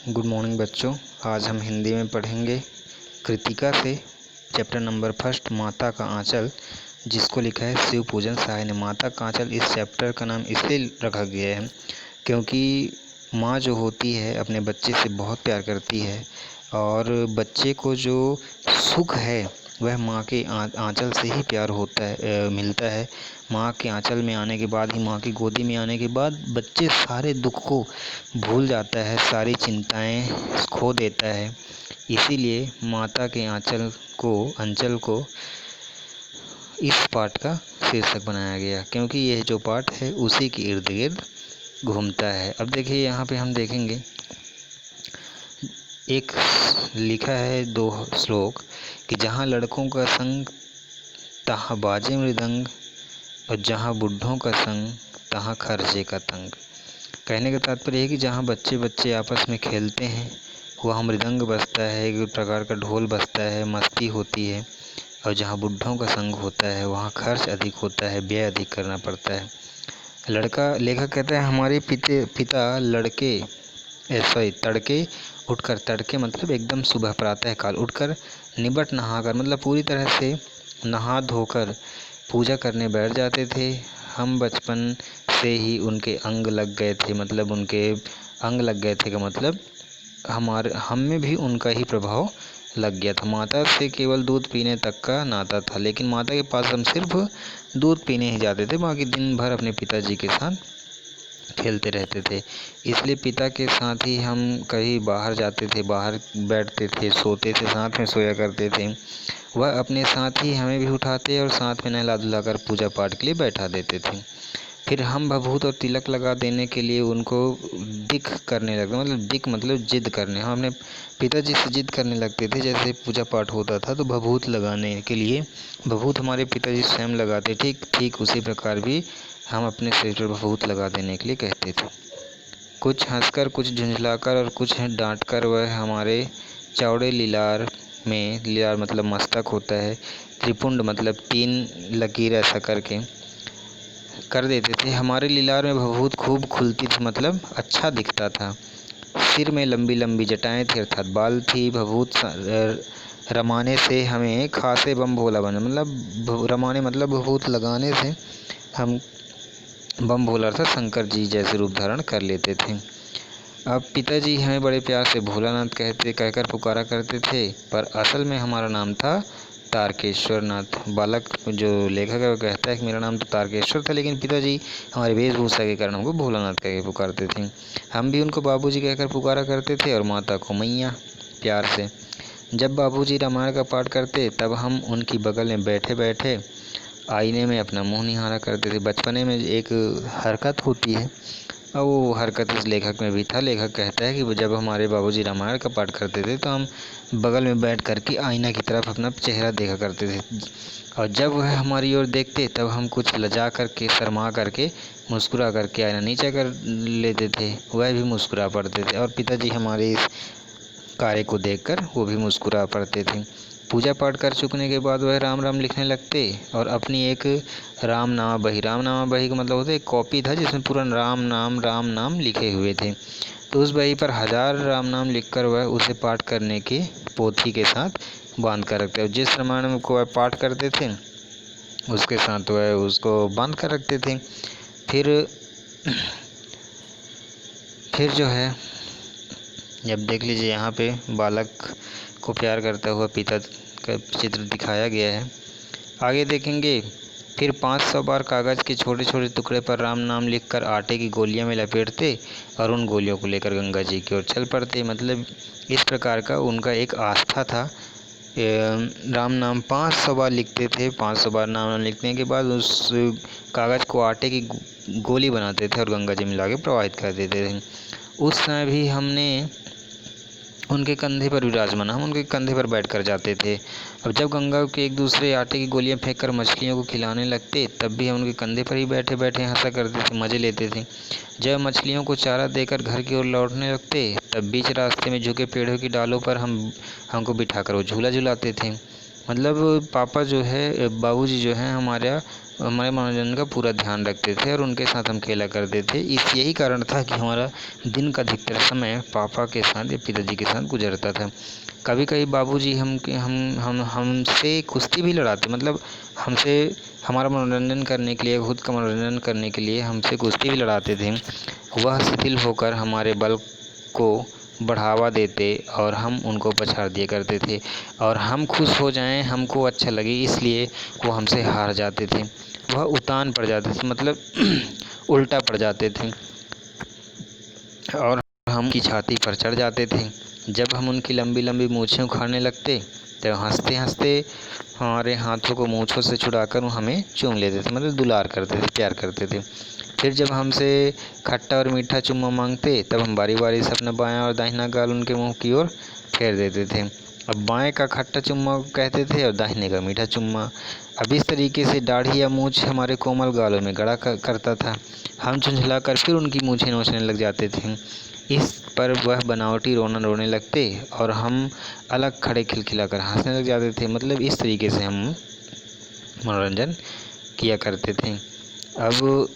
Good morning बच्चों। आज हम हिंदी में पढ़ेंगे कृतिका से चैप्टर नंबर फर्स्ट माता का आंचल, जिसको लिखा है शिव पूजन सहाय ने। माता का आंचल इस चैप्टर का नाम इसलिए रखा गया है क्योंकि माँ जो होती है अपने बच्चे से बहुत प्यार करती है और बच्चे को जो सुख है वह माँ के आंचल से ही प्यार होता है, मिलता है। माँ के आंचल में आने के बाद ही, माँ की गोदी में आने के बाद बच्चे सारे दुख को भूल जाता है, सारी चिंताएं खो देता है। इसीलिए माता के अंचल को इस पाठ का शीर्षक बनाया गया, क्योंकि यह जो पाठ है उसी के इर्द गिर्द घूमता है। अब देखिए यहाँ पे हम देखेंगे एक लिखा है 2 श्लोक कि जहाँ लड़कों का संग तहाँ बाजे मृदंग और जहाँ बुढ़ों का संग तहाँ खर्चे का तंग। कहने का तात्पर्य है कि जहाँ बच्चे आपस में खेलते हैं वहाँ मृदंग बजता है, एक प्रकार का ढोल बजता है, मस्ती होती है। और जहाँ बुढ़ों का संग होता है वहाँ खर्च अधिक होता है, व्यय अधिक करना पड़ता है। लेखक कहता है हमारे पिता लड़के तड़के उठकर, तड़के मतलब एकदम सुबह प्रातः काल उठकर, निबट नहाकर मतलब पूरी तरह से नहा धोकर पूजा करने बैठ जाते थे। हम बचपन से ही उनके अंग लग गए थे, मतलब उनके अंग लग गए थे का मतलब हम में भी उनका ही प्रभाव लग गया था। माता से केवल दूध पीने तक का नाता था, लेकिन माता के पास हम सिर्फ दूध पीने ही जाते थे, बाकी दिन भर अपने पिताजी के साथ खेलते रहते थे। इसलिए पिता के साथ ही हम कहीं बाहर जाते थे, बाहर बैठते थे, सोते थे, साथ में सोया करते थे। वह अपने साथ ही हमें भी उठाते और साथ में नहला धुलाकर पूजा पाठ के लिए बैठा देते थे। फिर हम भभूत और तिलक लगा देने के लिए उनको दिक करने लगते, मतलब दिक मतलब जिद करने। हम अपने पिताजी से जिद करने लगते थे। जैसे पूजा पाठ होता था तो भभूत लगाने के लिए भभूत हमारे पिताजी स्वयं लगाते, ठीक उसी प्रकार भी हम अपने शरीर पर भभूत लगा देने के लिए कहते थे। कुछ हंसकर, कुछ झुंझलाकर और कुछ डांटकर वह हमारे चौड़े लीलार में, लीलार मतलब मस्तक होता है, त्रिपुंड मतलब 3 लकीर ऐसा करके कर देते थे। हमारे लीलार में भभूत खूब खुलती थी, मतलब अच्छा दिखता था। सिर में लंबी लंबी जटाएं थी अर्थात बाल थी। भभूत रमाने से हमें खासे बम भोला बने, मतलब रमाने मतलब भभूत लगाने से हम बम भोला अर्थात शंकर जी जैसे रूप धारण कर लेते थे। अब पिताजी हमें बड़े प्यार से भोलानाथ कहकर पुकारा करते थे, पर असल में हमारा नाम था तारकेश्वर नाथ। बालक जो लेखक है वो कहता है कि मेरा नाम तो तारकेश्वर था, लेकिन पिताजी हमारे वेशभूषा के कारण हमको भोलानाथ कह के पुकारते थे। हम भी उनको बाबूजी कहकर पुकारा करते थे और माता को मैया प्यार से। जब बाबूजी रामायण का पाठ करते तब हम उनकी बगल में बैठे बैठे आईने में अपना मुँह निहारा करते थे। बचपने में एक हरकत होती है और वो हरकत इस लेखक में भी था। लेखक कहता है कि जब हमारे बाबूजी रामायण का पाठ करते थे तो हम बगल में बैठ कर के आईना की तरफ अपना चेहरा देखा करते थे, और जब वह हमारी ओर देखते तब हम कुछ लजा करके, शर्मा करके, मुस्कुरा करके आईना नीचे कर लेते थे। वह भी मुस्कुरा पड़ते थे और पिताजी हमारे इस कार्य को देखकर वो भी मुस्कुरा पड़ते थे। पूजा पाठ कर चुकने के बाद वह राम राम लिखने लगते और अपनी एक रामनामा बही का मतलब होता है एक कॉपी था जिसमें पूरा राम नाम लिखे हुए थे। तो उस बही पर 1000 राम नाम लिखकर वह उसे पाठ करने की पोथी के साथ बांध कर रखते। जिस रामायण को वह पाठ करते थे उसके साथ वह उसको बांध कर रखते थे। फिर जो है, जब देख लीजिए यहाँ पे बालक को प्यार करता हुआ पिता का चित्र दिखाया गया है। आगे देखेंगे, फिर 500 बार कागज़ के छोटे छोटे टुकड़े पर राम नाम लिखकर आटे की गोलियां में लपेटते और उन गोलियों को लेकर गंगा जी की ओर चल पड़ते। मतलब इस प्रकार का उनका एक आस्था था। राम नाम 500 बार लिखते थे। 500 बार नाम लिखने के बाद उस कागज़ को आटे की गोली बनाते थे और गंगा जी में ला के प्रवाहित कर देते थे। उस समय भी हमने उनके कंधे पर विराजमान, हम उनके कंधे पर बैठ कर जाते थे। अब जब गंगा के एक दूसरे आटे की गोलियां फेंककर मछलियों को खिलाने लगते तब भी हम उनके कंधे पर ही बैठे बैठे हंसा करते थे, मज़े लेते थे। जब मछलियों को चारा देकर घर की ओर लौटने लगते तब बीच रास्ते में झुके पेड़ों की डालों पर हमको बिठाकर वो झूला झुलाते थे। मतलब पापा जो है, बाबूजी जो है हमारे मनोरंजन का पूरा ध्यान रखते थे और उनके साथ हम खेला करते थे। यही कारण था कि हमारा दिन का अधिकतर समय पापा के साथ या पिताजी के साथ गुजरता था। कभी कभी बाबूजी हमसे कुश्ती भी लड़ाते, मतलब हमसे हमारा मनोरंजन करने के लिए, खुद का मनोरंजन करने के लिए हमसे कुश्ती भी लड़ाते थे। वह शिथिल होकर हमारे बल को बढ़ावा देते और हम उनको पछाड़ दिया करते थे, और हम खुश हो जाएं, हमको अच्छा लगे, इसलिए वो हमसे हार जाते थे। वह उतान पड़ जाते थे, मतलब उल्टा पड़ जाते थे और हम की छाती पर चढ़ जाते थे। जब हम उनकी लंबी लंबी मूँछें उखाड़ने लगते तो हंसते हंसते हमारे हाथों को मूँछों से छुड़ाकर वो हमें चूम लेते थे, मतलब दुलार करते थे, प्यार करते थे। फिर जब हमसे खट्टा और मीठा चुम्मा मांगते तब हम बारी बारी से अपना बायां और दाहिना गाल उनके मुंह की ओर फेर देते थे। अब बाएं का खट्टा चुम्मा कहते थे और दाहिने का मीठा चुम्मा। अब इस तरीके से दाढ़ी या मूँछ हमारे कोमल गालों में गड़ा करता था। हम झुंझलाकर फिर उनकी मूँछें नोचने लग जाते थे। इस पर वह बनावटी रोने लगते और हम अलग खड़े खिलखिलाकर हंसने लग जाते थे। मतलब इस तरीके से हम मनोरंजन किया करते थे। अब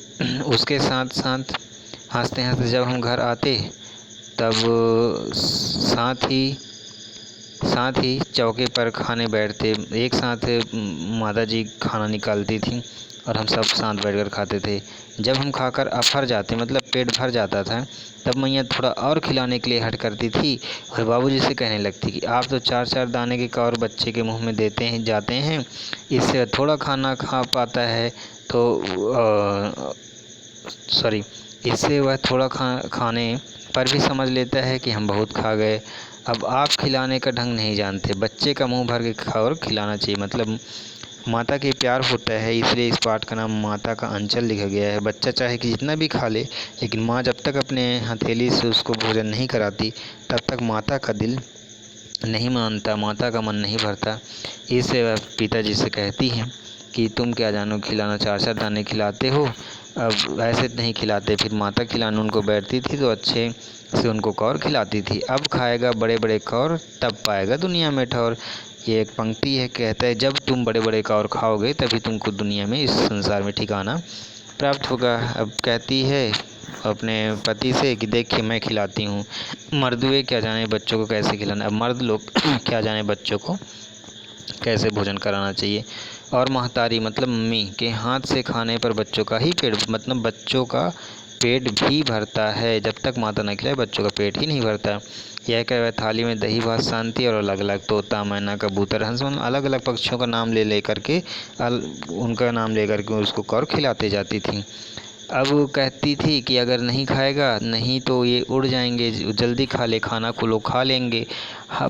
उसके साथ साथ हंसते हंसते जब हम घर आते तब साथ ही चौके पर खाने बैठते। एक साथ माता जी खाना निकालती थी और हम सब साथ बैठकर खाते थे। जब हम खाकर अफर जाते, मतलब पेट भर जाता था, तब मैया थोड़ा और खिलाने के लिए हट करती थी और बाबूजी से कहने लगती कि आप तो 4-4 दाने के कौर बच्चे के मुंह में देते जाते हैं, इससे थोड़ा खाना खा पाता है तो सॉरी इससे वह थोड़ा खाने पर भी समझ लेता है कि हम बहुत खा गए। अब आप खिलाने का ढंग नहीं जानते, बच्चे का मुंह भर के खा और खिलाना चाहिए। मतलब माता के प्यार होता है, इसलिए इस पाठ का नाम माता का अंचल लिखा गया है। बच्चा चाहे कि जितना भी खा ले, लेकिन माँ जब तक अपने हथेली से उसको भोजन नहीं कराती तब तक माता का दिल नहीं मानता, माता का मन नहीं भरता। इससे वह पिताजी से कहती हैं कि तुम क्या जानो, खिलाना 4-4 दाने खिलाते हो, अब ऐसे नहीं खिलाते। फिर माता खिलाने उनको बैठती थी तो अच्छे से उनको कौर खिलाती थी। अब खाएगा बड़े बड़े कौर तब पाएगा दुनिया में ठौर। ये एक पंक्ति है, कहता है जब तुम बड़े बड़े कौर खाओगे तभी तुमको दुनिया में, इस संसार में ठिकाना प्राप्त होगा। अब कहती है अपने पति से कि देखिए मैं खिलाती हूँ, मर्दुए क्या जाने बच्चों को कैसे खिलाना। अब मर्द लोग क्या जाने बच्चों को कैसे भोजन कराना चाहिए। और महतारी मतलब मम्मी के हाथ से खाने पर बच्चों का ही पेट, मतलब बच्चों का पेट भी भरता है। जब तक माता न खिलाए बच्चों का पेट ही नहीं भरता। यह कह वह थाली में दही भात शांति और अलग अलग तोता मैना कबूतर हंस, अलग अलग पक्षियों का नाम ले करके उनका नाम ले करके उसको कौर खिलाते जाती थी। अब कहती थी कि अगर नहीं खाएगा नहीं तो ये उड़ जाएंगे, जल्दी खा ले, खाना को लोग खा लेंगे।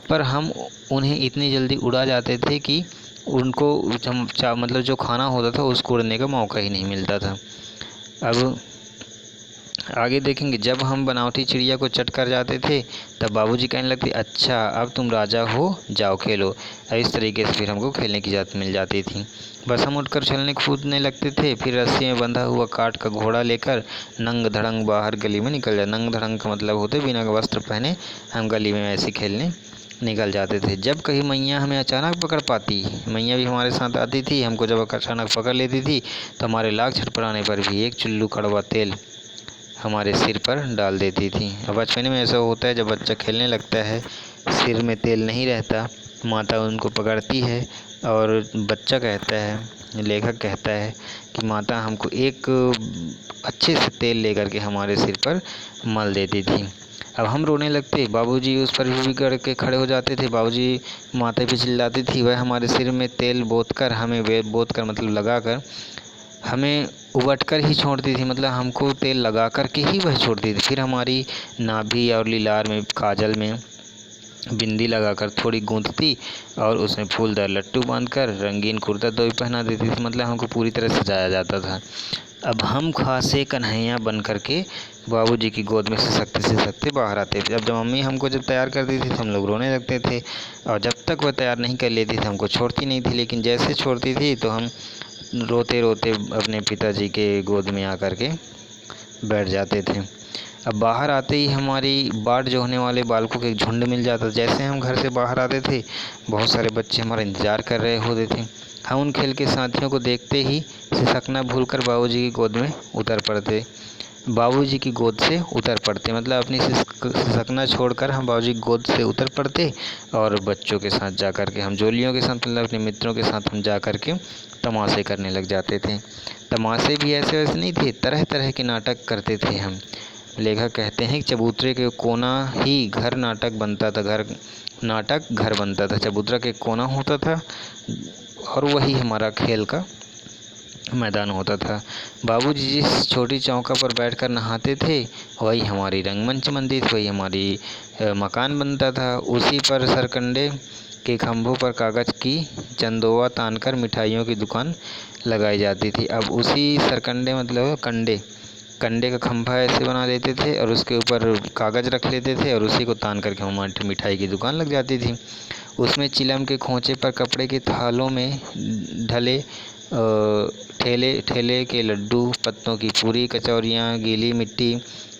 पर हम उन्हें इतनी जल्दी उड़ा जाते थे कि उनको मतलब जो खाना होता था उसको उड़ने का मौका ही नहीं मिलता था। अब आगे देखेंगे, जब हम बनावटी चिड़िया को चट कर जाते थे तब बाबूजी कहने लगते अच्छा अब तुम राजा हो, जाओ खेलो। इस तरीके से फिर हमको खेलने की इजाज़त मिल जाती थी। बस हम उठकर चलने कूदने लगते थे। फिर रस्सी में बंधा हुआ काठ का घोड़ा लेकर नंग धड़ंग बाहर गली में निकल जाए। नंग धड़ंग का मतलब होते बिना वस्त्र पहने हम गली में ऐसे खेलने निकल जाते थे। जब कहीं मैया हमें अचानक पकड़ पाती, मैया भी हमारे साथ आती थी, हमको जब अचानक पकड़ लेती थी तो हमारे लाख छटपटाने पर भी एक चुल्लू कड़वा तेल हमारे सिर पर डाल देती थी। अब बचपन में ऐसा होता है, जब बच्चा खेलने लगता है सिर में तेल नहीं रहता, माता उनको पकड़ती है और बच्चा कहता है, लेखक कहता है कि माता हमको एक अच्छे से तेल लेकर के हमारे सिर पर मल देती थी। अब हम रोने लगते, बाबूजी उस पर भी करके खड़े हो जाते थे। बाबूजी माता पे चिल्लाती थी, वह हमारे सिर में तेल बोत कर मतलब लगा कर हमें उबट कर ही छोड़ती थी, मतलब हमको तेल लगा कर के ही वह छोड़ती थी। फिर हमारी नाभि और लीलार में काजल में बिंदी लगाकर थोड़ी गूंथती और उसमें फूलदार लट्टू बांधकर रंगीन कुर्ता दोई पहना देती थी, मतलब हमको पूरी तरह सजाया जाता था। अब हम खासे कन्हैया बन करके बाबूजी की गोद में से सख्ते बाहर आते थे। जब मम्मी हमको तैयार करती थी तो हम लोग रोने लगते थे, और जब तक वह तैयार नहीं कर लेती थी हमको छोड़ती नहीं थी। लेकिन जैसे छोड़ती थी तो हम रोते रोते अपने पिताजी के गोद में आकर के बैठ जाते थे। अब बाहर आते ही हमारी बाट जोहने वाले बालकों के एक झुंड मिल जाता। जैसे हम घर से बाहर आते थे, बहुत सारे बच्चे हमारा इंतज़ार कर रहे होते थे। हम उन खेल के साथियों को देखते ही सिसकना भूलकर बाबूजी की गोद में उतर पड़ते। बाबूजी की गोद से उतर पड़ते मतलब अपनी सिसकना छोड़कर हम बाबूजी की गोद से उतर पड़ते और बच्चों के साथ जा कर के, हम जोलियों के साथ मतलब अपने मित्रों के साथ हम जा कर के तमाशे करने लग जाते थे। तमाशे भी ऐसे वैसे नहीं थे, तरह तरह के नाटक करते थे हम। लेखक कहते हैं कि चबूतरे के कोना ही घर नाटक बनता था, घर बनता था। चबूतरा के कोना होता था और वही हमारा खेल का मैदान होता था। बाबूजी जिस छोटी चौका पर बैठकर नहाते थे, वही हमारी रंगमंच बनती थी, वही हमारी मकान बनता था। उसी पर सरकंडे के खंभों पर कागज़ की चंदोवा तानकर मिठाइयों की दुकान लगाई जाती थी। अब उसी सरकंडे मतलब कंडे का खंभा ऐसे बना लेते थे और उसके ऊपर कागज़ रख लेते थे और उसी को तान करके हमारी मिठाई की दुकान लग जाती थी। उसमें चिलम के खोंचे पर कपड़े के थालों में ढले ठेले ठेले के लड्डू, पत्तों की पूरी, कचौरियाँ, गीली मिट्टी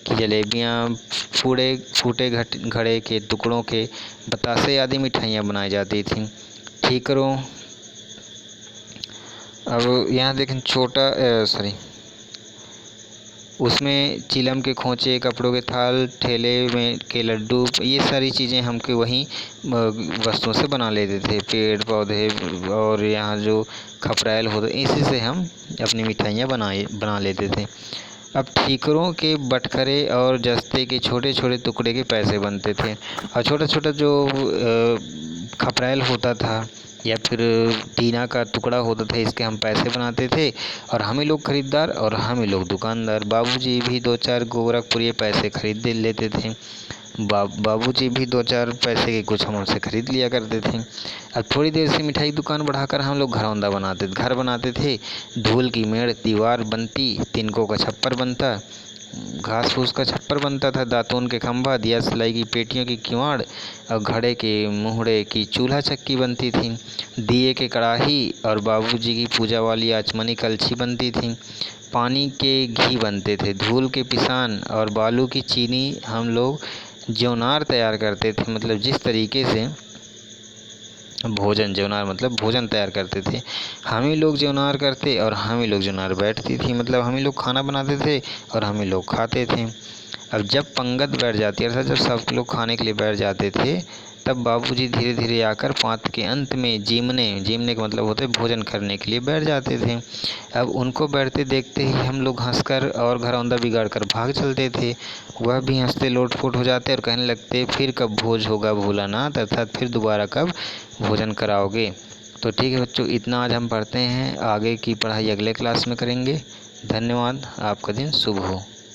की जलेबियाँ, फूटे घड़े के टुकड़ों के बतासे आदि मिठाइयाँ बनाई जाती थीं। ठीकरों, अब यहाँ देखें उसमें चिलम के खोंचे, कपड़ों के थाल, ठेले में के लड्डू, ये सारी चीज़ें हमके वहीं वस्तुओं से बना लेते थे। पेड़ पौधे और यहाँ जो खपरैल होते, इसी से हम अपनी मिठाइयाँ बना लेते थे। अब ठीकरों के बटखरे और जस्ते के छोटे छोटे टुकड़े के पैसे बनते थे और छोटा छोटा जो खपरैल होता था या फिर टीना का टुकड़ा होता था, इसके हम पैसे बनाते थे और हम ही लोग खरीदार और हम ही लोग दुकानदार। बाबूजी भी 2-4 गोरखपुरी पैसे खरीद लेते थे। बाबूजी भी 2-4 पैसे के कुछ हम उनसे खरीद लिया करते थे। अब थोड़ी देर से मिठाई दुकान बढ़ाकर हम लोग घर बनाते थे। धूल की मेड़ दीवार बनती, तिनकों का छप्पर बनता, घास फूस का छप्पर बनता था, दातून के खंभा, दिया सिलाई की पेटियों की किवाड़ और घड़े के मुहड़े की चूल्हा चक्की बनती थी। दिए के कड़ाही और बाबूजी की पूजा वाली आचमनी कलछी बनती थी। पानी के घी बनते थे, धूल के पिसान और बालू की चीनी हम लोग ज्योनार तैयार करते थे। मतलब जिस तरीके से ज्योनार मतलब भोजन तैयार करते थे, हम ही लोग ज्योनार करते और हम ही लोग ज्योनार बैठती थी। मतलब हम ही लोग खाना बनाते थे और हम ही लोग खाते थे। अब जब पंगत बैठ जाती है, अर्थात जब सब लोग खाने के लिए बैठ जाते थे, तब बाबूजी धीरे धीरे आकर पात के अंत में जीमने का मतलब होता है भोजन करने के लिए बैठ जाते थे। अब उनको बैठते देखते ही हम लोग हंसकर और घरौंदा बिगाड़ कर भाग चलते थे। वह भी हंसते लोटपोट हो जाते और कहने लगते, फिर कब भोज होगा भोलानाथ, अर्थात फिर दोबारा कब भोजन कराओगे। तो ठीक है बच्चों, इतना आज हम पढ़ते हैं। आगे की पढ़ाई अगले क्लास में करेंगे। धन्यवाद। आपका दिन शुभ हो।